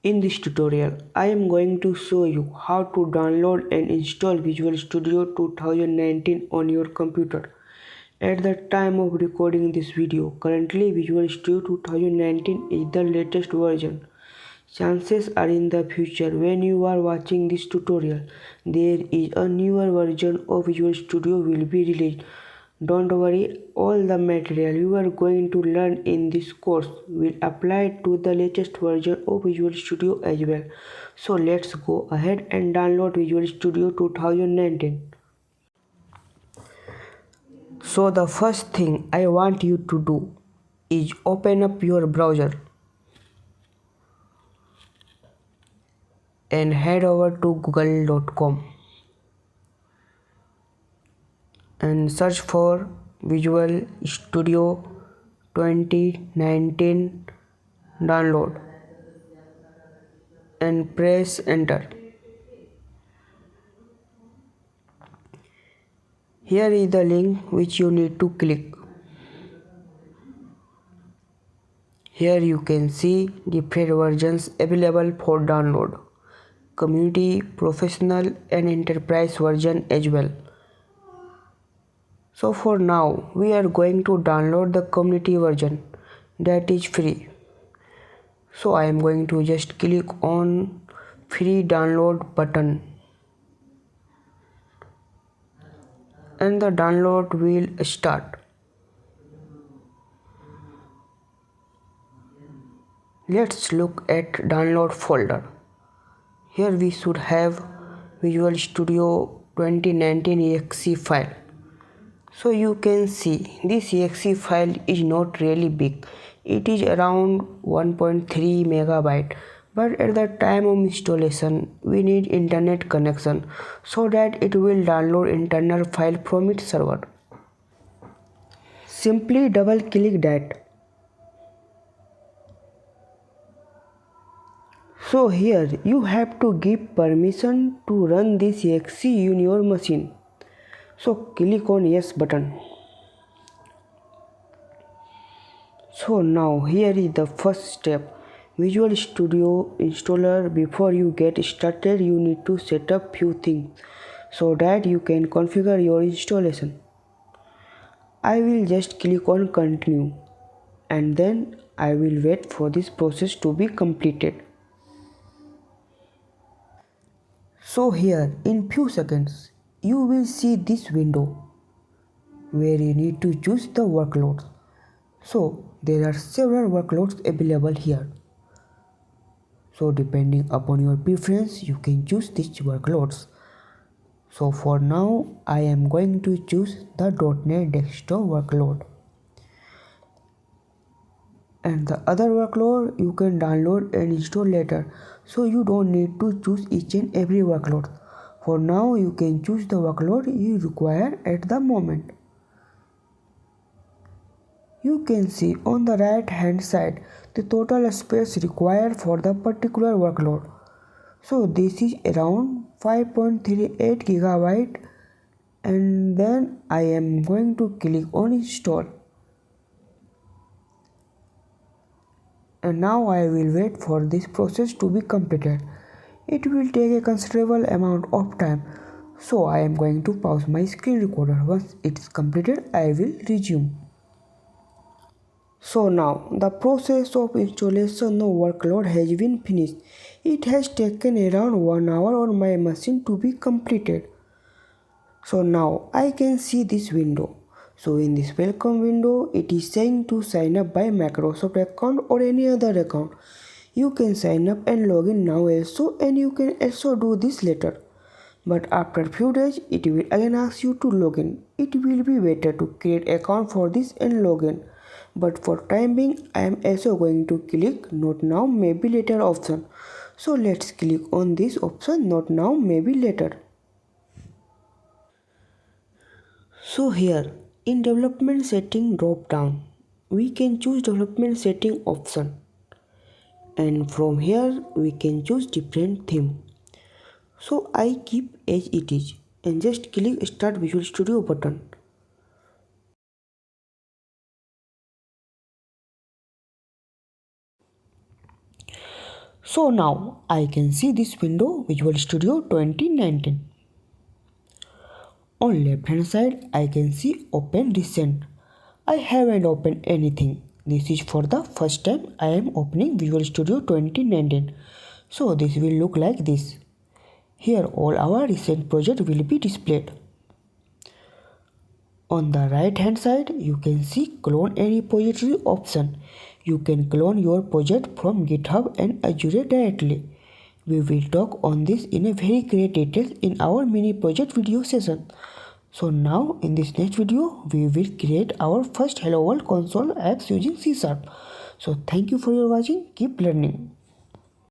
In this tutorial, I am going to show you how to download and install Visual Studio 2019 on your computer. At the time of recording this video, currently Visual Studio 2019 is the latest version. Chances are in the future when you are watching this tutorial, there is a newer version of Visual Studio will be released. Don't worry, all the material you are going to learn in this course will apply to the latest version of Visual Studio as well. So let's go ahead and download Visual Studio 2019. So the first thing I want you to do is open up your browser and head over to google.com and search for Visual Studio 2019 download and press enter. Here is the link which you need to click. Here you can see different versions available for download. Community, professional and enterprise version as well. So for now we are going to download the community version that is free. So I am going to just click on free download button and the download will start. Let's look at download folder. Here we should have Visual Studio 2019 exe file. So you can see this exe file is not really big. It is around 1.3 megabyte. But at the time of installation, we need internet connection so that it will download internal file from its server. Simply double click that. So here you have to give permission to run this exe in your machine. So click on yes button. So now here is the first step. Visual Studio installer. Before you get started, you need to set up few things so that you can configure your installation. I will just click on continue and then I will wait for this process to be completed. So here in few seconds you will see this window where you need to choose the workloads. So there are several workloads available here. So depending upon your preference you can choose these workloads. So for now I am going to choose the .NET desktop workload. And the other workload you can download and install later, so you don't need to choose each and every workload. For now you can choose the workload you require at the moment. You can see on the right hand side the total space required for the particular workload. So this is around 5.38 gigabyte and then I am going to click on install. And now I will wait for this process to be completed. It will take a considerable amount of time. So I am going to pause my screen recorder. Once it's completed, I will resume. So now the process of installation of workload has been finished. It has taken around 1 hour on my machine to be completed. So now I can see this window. So in this welcome window, it is saying to sign up by Microsoft account or any other account. You can sign up and log in now also, and you can also do this later. But after few days, it will again ask you to log in. It will be better to create account for this and log in. But for time being, I am also going to click not now maybe later option. So let's click on this option not now maybe later. So here in development setting drop down, we can choose development setting option, and from here we can choose different theme. So I keep as it is and just click start Visual Studio button. So now I can see this window Visual Studio 2019. On left hand side I can see open recent. I haven't opened anything. This is for the first time I am opening Visual Studio 2019. So this will look like this. Here all our recent project will be displayed. On the right hand side you can see clone a repository option. You can clone your project from GitHub and Azure directly. We will talk on this in a very great detail in our mini project video session. So now in this next video we will create our first Hello World console apps using C#. So thank you for your watching. Keep learning.